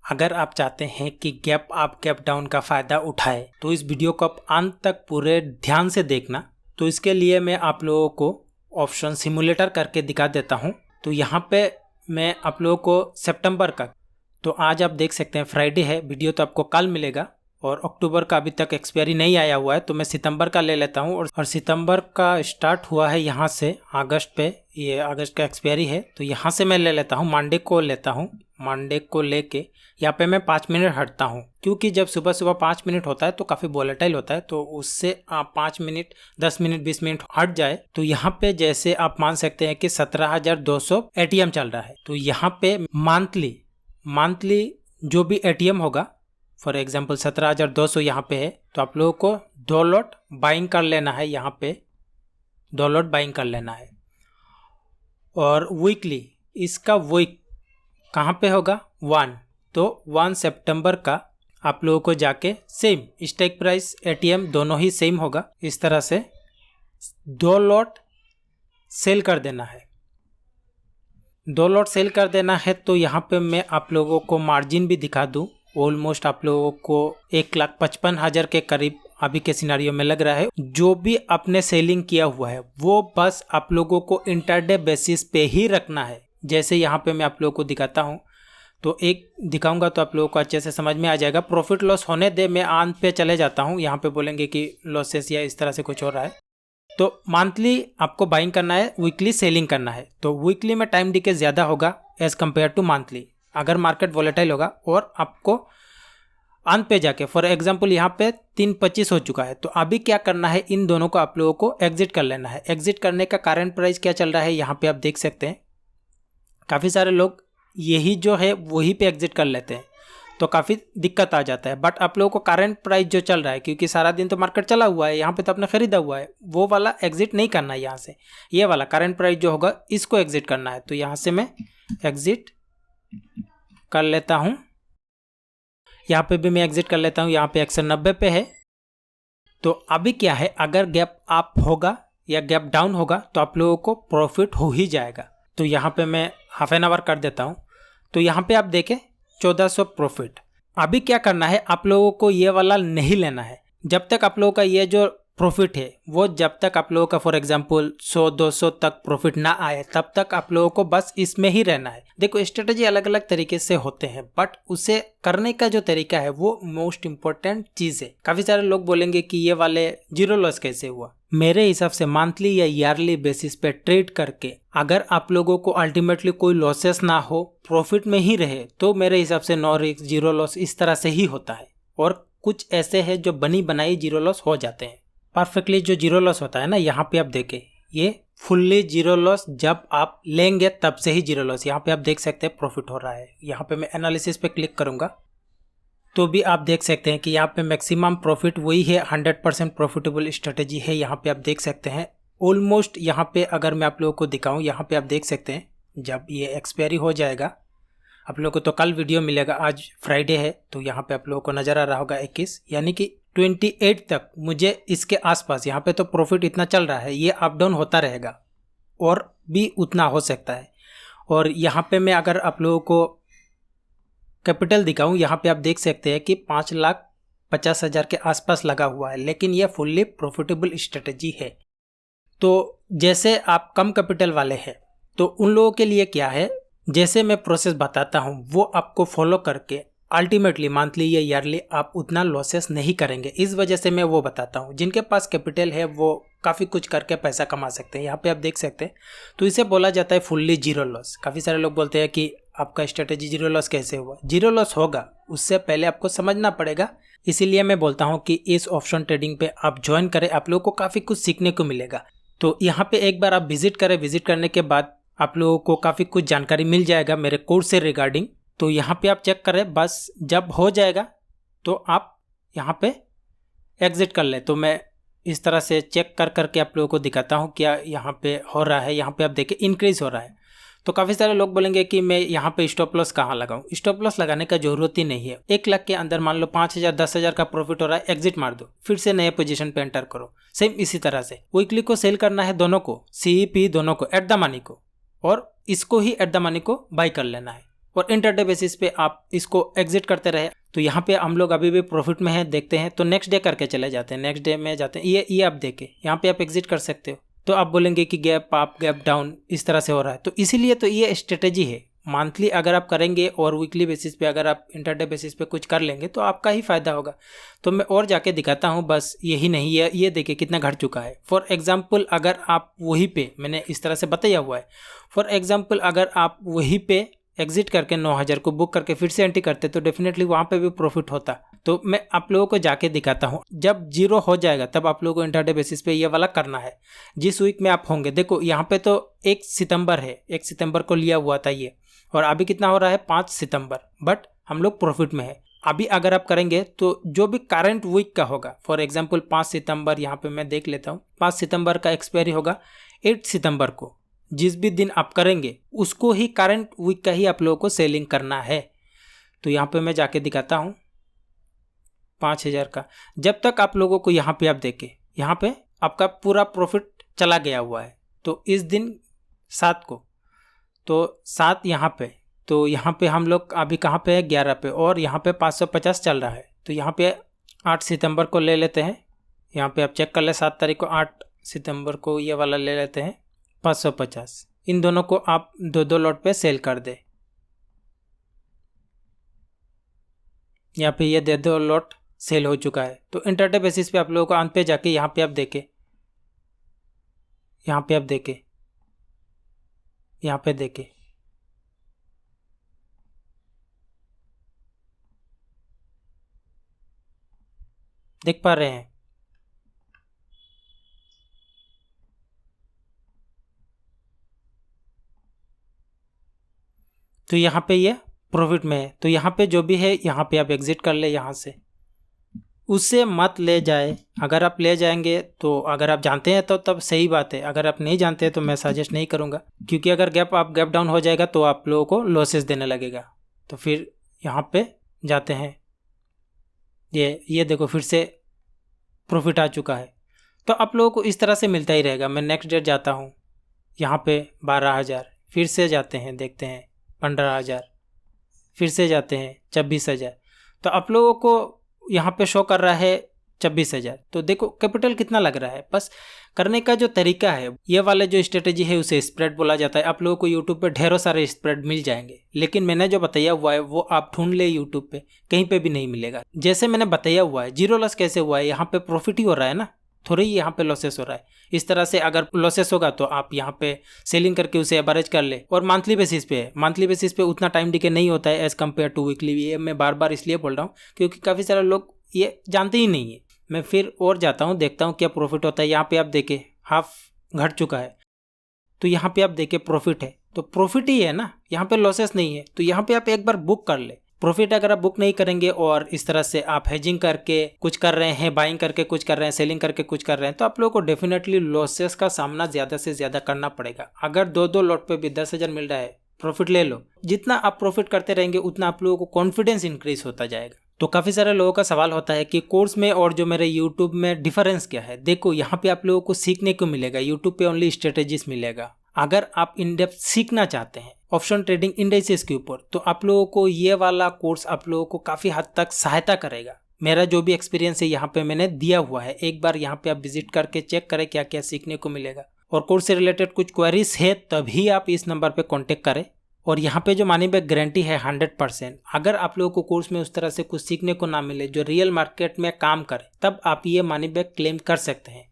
अगर आप चाहते हैं कि गैप अप गैप डाउन का फ़ायदा उठाए तो इस वीडियो को आप अंत तक पूरे ध्यान से देखना। तो इसके लिए मैं आप लोगों को ऑप्शन सिमुलेटर करके दिखा देता हूं। तो यहाँ पे मैं आप लोगों को सितंबर का, तो आज आप देख सकते हैं फ्राइडे है, वीडियो तो आपको कल मिलेगा और अक्टूबर का अभी तक एक्सपायरी नहीं आया हुआ है, तो मैं सितंबर का ले लेता हूं। और सितंबर का स्टार्ट हुआ है यहाँ से अगस्त पे, ये अगस्त का एक्सपायरी है, तो यहाँ से मैं ले लेता हूँ, मंडे को लेता हूँ। मंडे को लेके यहाँ पे मैं 5 मिनट हटता हूँ, क्योंकि जब सुबह सुबह 5 मिनट होता है तो काफ़ी वोलेटाइल होता है, तो उससे आप 5 मिनट 10 मिनट 20 मिनट हट जाए तो यहाँ पे जैसे आप मान सकते हैं कि 17,200 एटीएम चल रहा है। तो यहाँ पे मंथली जो भी एटीएम होगा, फॉर एग्जाम्पल 17,200 यहाँ पे है, तो आप लोगों को 2 लॉट बाइंग कर लेना है, यहाँ पे 2 लॉट बाइंग कर लेना है। और वीकली इसका वीक कहाँ पे होगा 1, तो 1 सितंबर का आप लोगों को जाके सेम स्ट्राइक प्राइस एटीएम दोनों ही सेम होगा, इस तरह से 2 लॉट सेल कर देना है। 2 लॉट सेल कर देना है। तो यहाँ पे मैं आप लोगों को मार्जिन भी दिखा दूँ। ऑलमोस्ट आप लोगों को 1,55,000 के करीब अभी के सिनारियो में लग रहा है। जो भी आपने सेलिंग किया हुआ है वो बस आप लोगों को इंटरडे बेसिस पे ही रखना है। जैसे यहाँ पे मैं आप लोगों को दिखाता हूँ, तो एक दिखाऊंगा तो आप लोगों को अच्छे से समझ में आ जाएगा। प्रॉफिट लॉस होने दे, मैं अंत पे चले जाता हूँ। यहाँ पे बोलेंगे कि लॉसेस या इस तरह से कुछ हो रहा है, तो मंथली आपको बाइंग करना है, वीकली सेलिंग करना है। तो वीकली में टाइम डिके ज़्यादा होगा एज़ कम्पेयर टू मंथली, अगर मार्केट वॉलेटाइल होगा। और आपको अंत पे जाके, फॉर एग्जांपल यहाँ पे 3.25 हो चुका है, तो अभी क्या करना है, इन दोनों को आप लोगों को एग्जिट कर लेना है। एग्जिट करने का करंट प्राइस क्या चल रहा है यहाँ पे आप देख सकते हैं। काफ़ी सारे लोग यही जो है वही पे एग्जिट कर लेते हैं, तो काफ़ी दिक्कत आ जाता है। बट आप लोगों को करंट प्राइस जो चल रहा है, क्योंकि सारा दिन तो मार्केट चला हुआ है, यहाँ पे तो आपने खरीदा हुआ है, वो वाला एग्जिट नहीं करना है। यहाँ से ये वाला करंट प्राइस जो होगा इसको एग्जिट करना है। तो यहाँ से मैं एग्जिट कर लेता हूँ, यहाँ पे भी मैं एग्जिट कर लेता हूँ। यहाँ पे 190 पे है। तो अभी क्या है, अगर गैप अप होगा या गैप डाउन होगा तो आप लोगों को प्रॉफिट हो ही जाएगा। तो यहाँ पे मैं हाफ एन आवर कर देता हूँ। तो यहाँ पे आप देखें 1400 प्रॉफिट। अभी क्या करना है, आप लोगों को ये वाला नहीं लेना है। जब तक आप लोगों का ये जो प्रॉफिट है वो, जब तक आप लोगों का फॉर एग्जांपल 100-200 तक प्रॉफिट ना आए, तब तक आप लोगों को बस इसमें ही रहना है। देखो स्ट्रेटजी अलग अलग तरीके से होते हैं, बट उसे करने का जो तरीका है वो मोस्ट इंपॉर्टेंट चीज़ है। काफ़ी सारे लोग बोलेंगे कि ये वाले जीरो लॉस कैसे हुआ। मेरे हिसाब से मंथली या ईयरली बेसिस पे ट्रेड करके अगर आप लोगों को अल्टीमेटली कोई लॉसेस ना हो, प्रॉफिट में ही रहे, तो मेरे हिसाब से नो रिस्क जीरो लॉस इस तरह से ही होता है। और कुछ ऐसे हैं जो बनी बनाई जीरो लॉस हो जाते हैं। परफेक्टली जो जीरो लॉस होता है ना, यहाँ पे आप देखें ये फुल्ली जीरो लॉस जब आप लेंगे तब से ही जीरो लॉस। यहाँ पे आप देख सकते हैं प्रॉफिट हो रहा है। यहाँ पे मैं एनालिसिस पे क्लिक करूँगा तो भी आप देख सकते हैं कि यहाँ पे मैक्सिमम प्रॉफिट वही है, 100% प्रॉफिटेबल स्ट्रेटेजी है। यहाँ पे आप देख सकते हैं ऑलमोस्ट, यहाँ पे अगर मैं आप लोगों को दिखाऊँ, यहाँ पे आप देख सकते हैं जब ये एक्सपायरी हो जाएगा, आप लोगों को तो कल वीडियो मिलेगा, आज फ्राइडे है, तो यहाँ पे आप लोगों को नज़र आ रहा होगा 21, यानी कि 28 तक मुझे इसके आसपास, यहाँ पे तो प्रॉफिट इतना चल रहा है, ये अप डाउन होता रहेगा और भी उतना हो सकता है। और यहाँ पे मैं अगर आप लोगों को कैपिटल दिखाऊं, यहाँ पे आप देख सकते हैं कि 5,50,000 के आसपास लगा हुआ है, लेकिन यह फुल्ली प्रॉफिटेबल स्ट्रेटजी है। तो जैसे आप कम कैपिटल वाले हैं तो उन लोगों के लिए क्या है, जैसे मैं प्रोसेस बताता हूँ वो आपको फॉलो करके अल्टीमेटली मंथली या ईयरली आप उतना लॉसेस नहीं करेंगे। इस वजह से मैं वो बताता हूँ। जिनके पास कैपिटल है वो काफ़ी कुछ करके पैसा कमा सकते हैं। यहाँ पे आप देख सकते हैं, तो इसे बोला जाता है फुल्ली जीरो लॉस। काफ़ी सारे लोग बोलते हैं कि आपका स्ट्रेटेजी जीरो लॉस कैसे हुआ। जीरो लॉस होगा उससे पहले आपको समझना पड़ेगा, इसीलिए मैं बोलता हूँ कि इस ऑप्शन ट्रेडिंग पे आप ज्वाइन करें, आप लोगों को काफ़ी कुछ सीखने को मिलेगा। तो यहाँ पे एक बार आप विजिट करें, विजिट करने के बाद आप लोगों को काफ़ी कुछ जानकारी मिल जाएगा मेरे कोर्स से रिगार्डिंग। तो यहाँ पे आप चेक करें, बस जब हो जाएगा तो आप यहाँ पे एग्जिट कर ले। तो मैं इस तरह से चेक कर करके आप लोगों को दिखाता हूँ क्या यहाँ पे हो रहा है। यहाँ पे आप देखें इंक्रीज हो रहा है। तो काफ़ी सारे लोग बोलेंगे कि मैं यहाँ पे स्टॉप लॉस कहाँ लगाऊँ। स्टॉप लॉस लगाने का जरूरत ही नहीं है। 1 लाख के अंदर मान लो 5,000 10,000 का प्रॉफिट हो रहा है, एग्जिट मार दो, फिर से नए पोजीशन पे एंटर करो। सेम इसी तरह से वीकली को सेल करना है, दोनों को, CEP दोनों को एट द मनी को, और इसको ही एट द मनी को बाई कर लेना है। और इंटरडे बेसिस पे आप इसको एग्जिट करते रहे। तो यहाँ पे हम लोग अभी भी प्रॉफिट में हैं, देखते हैं। तो नेक्स्ट डे करके चले जाते हैं, नेक्स्ट डे में जाते हैं। ये आप देखें, यहाँ पे आप एग्जिट कर सकते हो। तो आप बोलेंगे कि गैप अप गैप डाउन इस तरह से हो रहा है, तो इसीलिए तो ये स्ट्रेटेजी है। मंथली अगर आप करेंगे और वीकली बेसिस पे अगर आप इंटरडे बेसिस पे कुछ कर लेंगे तो आपका ही फायदा होगा। तो मैं और जाके दिखाता हूँ, बस यही नहीं है, ये देखिए कितना घट चुका है। फॉर एग्जांपल अगर आप वहीं पे, मैंने इस तरह से बताया हुआ है, फॉर एग्जांपल अगर आप वहीं पे एग्जिट करके 9000 को बुक करके फिर से एंट्री करते तो डेफिनेटली वहाँ पे भी प्रॉफिट होता। तो मैं आप लोगों को जाके दिखाता हूँ, जब जीरो हो जाएगा तब आप लोगों को इंटरडे बेसिस पे ये वाला करना है। जिस वीक में आप होंगे, देखो यहाँ पे तो 1 सितंबर है, 1 सितंबर को लिया हुआ था ये, और अभी कितना हो रहा है 5 सितंबर, बट हम लोग प्रॉफिट में है। अभी अगर आप करेंगे तो जो भी करंट वीक का होगा, फॉर एग्जांपल 5 सितंबर यहाँ पे मैं देख लेता हूँ, 5 सितंबर का एक्सपायरी होगा 8 सितंबर को। जिस भी दिन आप करेंगे उसको ही करंट वीक का ही आप लोगों को सेलिंग करना है। तो यहाँ पे मैं जाके दिखाता हूँ 5000 का। जब तक आप लोगों को यहाँ पे आप देखें, यहाँ पे आपका पूरा प्रॉफिट चला गया हुआ है। तो इस दिन 7 को, तो 7 यहाँ पे, तो यहाँ पे हम लोग अभी कहाँ पे है 11 पे, और यहाँ पे 550 चल रहा है। तो यहाँ पे 8 सितंबर को ले लेते हैं, यहाँ पे आप चेक कर ले, 7 तारीख को 8 सितंबर को ये वाला ले लेते हैं 550। इन दोनों को आप 2 लॉट पे सेल कर दे। यहाँ पे ये 2 लॉट सेल हो चुका है। तो इंटरडे बेसिस पे आप लोगों को अंत पे जाके यहाँ पे आप देखें, यहाँ पे आप देखें, यहाँ पे देखें, देख पा रहे हैं। तो यहाँ पे ये प्रॉफिट में है। तो यहाँ पे जो भी है यहाँ पे आप एग्जिट कर ले, यहाँ से उससे मत ले जाए। अगर आप ले जाएंगे तो अगर आप जानते हैं तो तब सही बात है, अगर आप नहीं जानते तो मैं सजेस्ट नहीं करूँगा, क्योंकि अगर गैप डाउन हो जाएगा तो आप लोगों को लॉसेस देने लगेगा। तो फिर यहाँ पे जाते हैं, ये देखो फिर से प्रॉफिट आ चुका है। तो आप लोगों को इस तरह से मिलता ही रहेगा। मैं नेक्स्ट डेट जाता हूँ, यहाँ पे 12000, फिर से जाते हैं, देखते हैं 15000, फिर से जाते हैं 24000। तो आप लोगों को यहाँ पे शो कर रहा है 24000। तो देखो कैपिटल कितना लग रहा है। बस करने का जो तरीका है, ये वाले जो स्ट्रेटेजी है उसे स्प्रेड बोला जाता है। आप लोगों को यूट्यूब पे ढेरों सारे स्प्रेड मिल जाएंगे, लेकिन मैंने जो बताया हुआ है वो आप ढूंढ ले यूट्यूब पे, कहीं पे भी नहीं मिलेगा। जैसे मैंने बताया हुआ है, जीरो लॉस कैसे हुआ है, यहाँ पे प्रॉफिट ही हो रहा है ना, थोड़ी ही यहाँ पे लॉसेस हो रहा है। इस तरह से अगर लॉसेस होगा तो आप यहाँ पे सेलिंग करके उसे एवरेज कर ले। और मंथली बेसिस पे है, मंथली बेसिस पे उतना टाइम डिके नहीं होता है एज कम्पेयर टू वीकली। ये मैं बार बार इसलिए बोल रहा हूँ क्योंकि काफ़ी सारे लोग ये जानते ही नहीं है। मैं फिर और जाता हूँ, देखता हूँ क्या प्रॉफिट होता है। यहाँ पे आप देखें हाफ घट चुका है, तो यहाँ पे आप देखें प्रॉफिट है, तो प्रॉफिट ही है ना, यहाँ पे लॉसेस नहीं है। तो यहाँ पे आप एक बार बुक कर ले। प्रॉफिट अगर आप बुक नहीं करेंगे और इस तरह से आप हेजिंग करके कुछ कर रहे हैं, बाइंग करके कुछ कर रहे हैं, सेलिंग करके कुछ कर रहे हैं, तो आप लोगों को डेफिनेटली लॉसेस का सामना ज़्यादा से ज़्यादा करना पड़ेगा। अगर 2 लॉट पे भी 10,000 मिल रहा है, प्रॉफिट ले लो। जितना आप प्रॉफिट करते रहेंगे उतना आप लोगों को कॉन्फिडेंस इंक्रीज होता जाएगा। तो काफ़ी सारे लोगों का सवाल होता है कि कोर्स में और जो मेरे यूट्यूब में डिफरेंस क्या है। देखो यहाँ पे आप लोगों को सीखने को मिलेगा, यूट्यूब पे ओनली स्ट्रेटेजीज मिलेगा। अगर आप इन डेप्थ सीखना चाहते हैं ऑप्शन ट्रेडिंग इंडेक्सेस के ऊपर, तो आप लोगों को ये वाला कोर्स आप लोगों को काफ़ी हद तक सहायता करेगा। मेरा जो भी एक्सपीरियंस है यहाँ पे मैंने दिया हुआ है, एक बार यहाँ पे आप विजिट करके चेक करें क्या क्या सीखने को मिलेगा। और कोर्स से रिलेटेड कुछ क्वेरीज है तभी आप इस नंबर पे कांटेक्ट करें। और यहाँ पे जो मनी बैक गारंटी है 100%। अगर आप लोगों को कोर्स में उस तरह से कुछ सीखने को ना मिले जो रियल मार्केट में काम करे, तब आप ये मनी बैक क्लेम कर सकते हैं।